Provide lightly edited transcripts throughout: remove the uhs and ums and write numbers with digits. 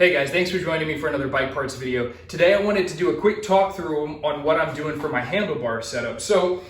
Hey guys, thanks for joining me for another bike parts video. Today I wanted to do a quick talk through on what I'm doing for my handlebar setup. So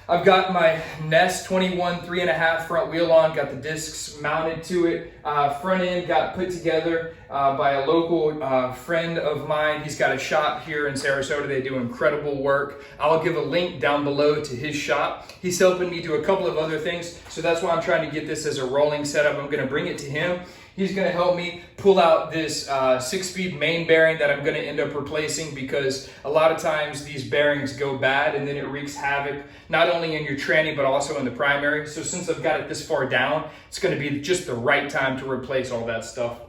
I've got my Nest 21 3.5 front wheel on, got the discs mounted to it. Front end got put together by a local friend of mine. He's got a shop here in Sarasota. They do incredible work. I'll give a link down below to his shop. He's helping me do a couple of other things, so that's why I'm trying to get this as a rolling setup. I'm going to bring it to him. He's going to help me pull out this 6-speed main bearing that I'm going to end up replacing, because a lot of times these bearings go bad and then it wreaks havoc not only in your tranny but also in the primary. So since I've got it this far down, it's going to be just the right time to replace all that stuff.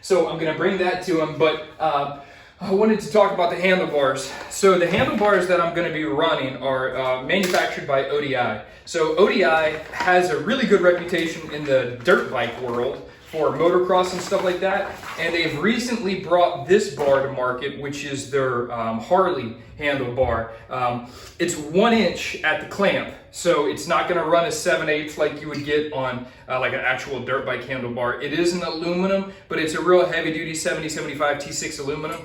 So I'm going to bring that to him, but I wanted to talk about the handlebars. So the handlebars that I'm going to be running are manufactured by ODI. So ODI has a really good reputation in the dirt bike world for motocross and stuff like that. And they've recently brought this bar to market, which is their Harley handlebar. It's 1 inch at the clamp, so it's not going to run a 7/8 like you would get on like an actual dirt bike handlebar. It is an aluminum, but it's a real heavy duty 70/75 T6 aluminum.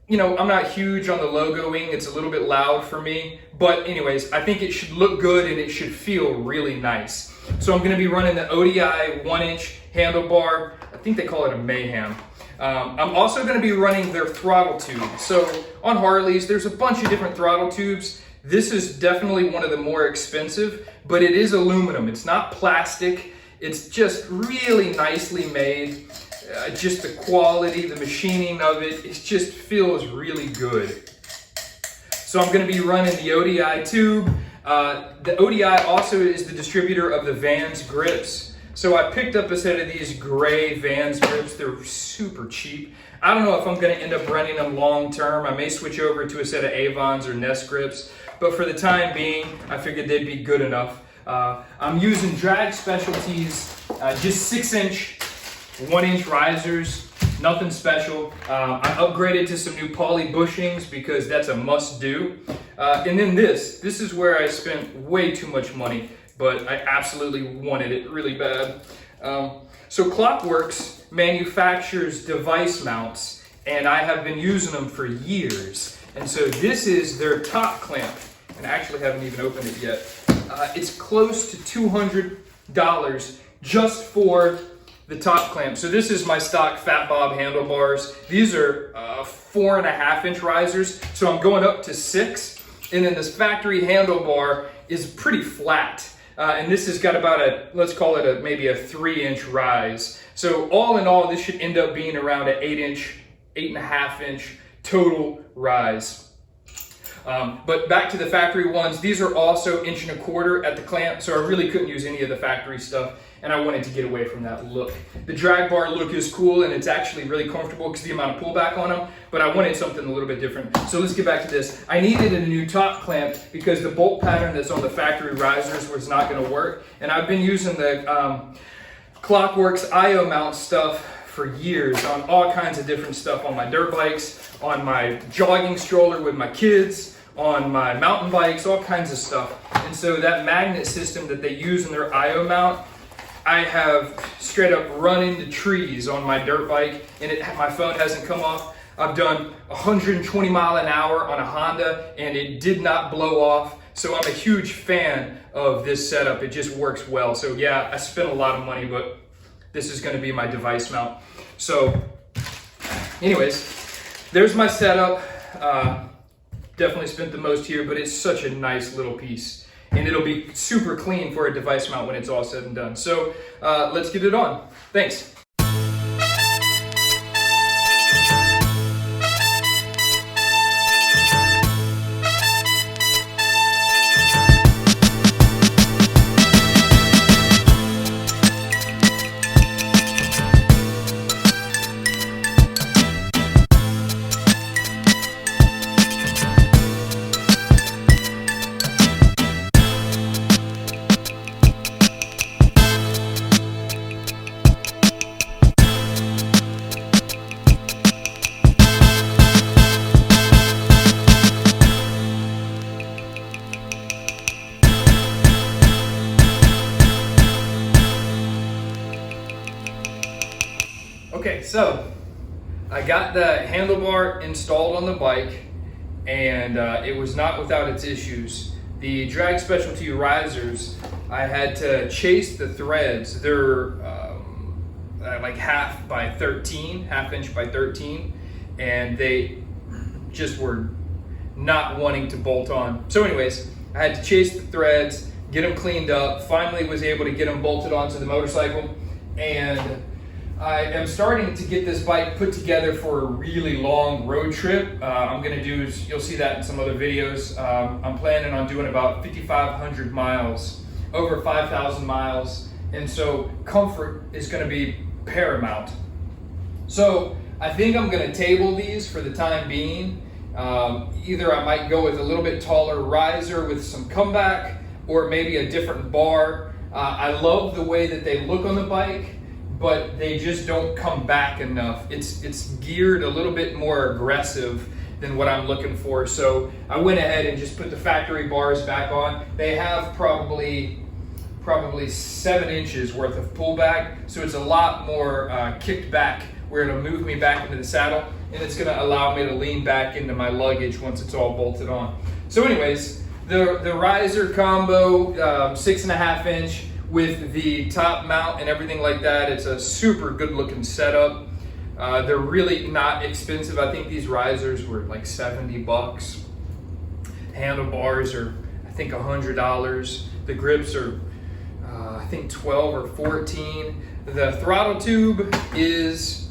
You know, I'm not huge on the logoing. It's a little bit loud for me. But anyways, I think it should look good and it should feel really nice. So I'm going to be running the ODI 1 inch handlebar. I think they call it a Mayhem. I'm also going to be running their throttle tube. So on Harleys, there's a bunch of different throttle tubes. This is definitely one of the more expensive, but it is aluminum. It's not plastic. It's just really nicely made. Just the quality, the machining of it, it just feels really good. So I'm going to be running the ODI tube. The ODI also is the distributor of the Vans grips. So I picked up a set of these gray Vans grips. They're super cheap. I don't know if I'm going to end up running them long term. I may switch over to a set of Avons or Nest grips, but for the time being, I figured they'd be good enough. I'm using drag specialties, just 6-inch 1 inch risers, nothing special. I upgraded to some new poly bushings because that's a must do. And then this is where I spent way too much money, but I absolutely wanted it really bad. So Klock Werks manufactures device mounts, and I have been using them for years. And so this is their top clamp, and I actually haven't even opened it yet. It's close to $200 just for the top clamp. So this is my stock Fat Bob handlebars. These are 4.5 inch risers. So I'm going up to 6. And then this factory handlebar is pretty flat. And this has got about a, let's call it maybe a 3-inch rise. So all in all, this should end up being around an 8-inch, 8.5 inch total rise. But back to the factory ones, these are also 1.25 inch at the clamp, so I really couldn't use any of the factory stuff, and I wanted to get away from that look. The drag bar look is cool, and it's actually really comfortable because the amount of pullback on them, but I wanted something a little bit different. So let's get back to this. I needed a new top clamp because the bolt pattern that's on the factory risers was not going to work, and I've been using the Klock Werks iOMount stuff for years on all kinds of different stuff, on my dirt bikes, on my jogging stroller with my kids, on my mountain bikes, all kinds of stuff. And so that magnet system that they use in their iOMount, I have straight up run into trees on my dirt bike, and my phone hasn't come off. I've done 120 mile an hour on a Honda, and it did not blow off. So I'm a huge fan of this setup. It just works well. So yeah, I spent a lot of money, but this is going to be my device mount. So anyways, there's my setup. Definitely spent the most here, but it's such a nice little piece, and it'll be super clean for a device mount when it's all said and done. So let's get it on. Thanks. Okay, so I got the handlebar installed on the bike, and it was not without its issues. The drag specialty risers, I had to chase the threads. They're like half inch by 13, and they just were not wanting to bolt on. So anyways, I had to chase the threads, get them cleaned up, finally was able to get them bolted onto the motorcycle, and I am starting to get this bike put together for a really long road trip. I'm gonna do, you'll see that in some other videos. I'm planning on doing about 5,500 miles, over 5,000 miles, and so comfort is gonna be paramount. So I think I'm gonna table these for the time being. Either I might go with a little bit taller riser with some comeback, or maybe a different bar. I love the way that they look on the bike, but they just don't come back enough. It's geared a little bit more aggressive than what I'm looking for. So I went ahead and just put the factory bars back on. They have probably 7 inches worth of pullback, so it's a lot more kicked back, where it'll move me back into the saddle, and it's gonna allow me to lean back into my luggage once it's all bolted on. So anyways, the riser combo, 6.5 inch with the top mount and everything like that. It's a super good looking setup. They're really not expensive. I think these risers were like 70 bucks. Handlebars are, I think, $100. The grips are, I think 12 or 14. The throttle tube is,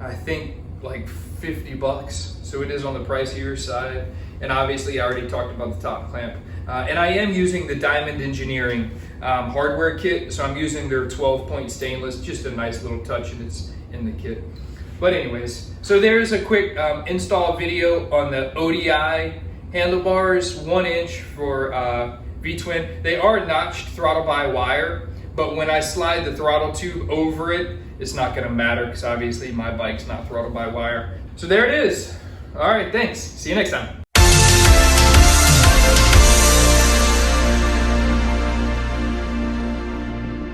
I think, like 50 bucks. So it is on the pricier side. And obviously I already talked about the top clamp. And I am using the Diamond Engineering hardware kit. So I'm using their 12-point stainless, just a nice little touch, and it's in the kit. But anyways, so there's a quick install video on the ODI handlebars, 1 inch for V-twin. They are notched throttle by wire, but when I slide the throttle tube over it, it's not gonna matter, because obviously my bike's not throttle by wire. So there it is. All right, thanks. See you next time.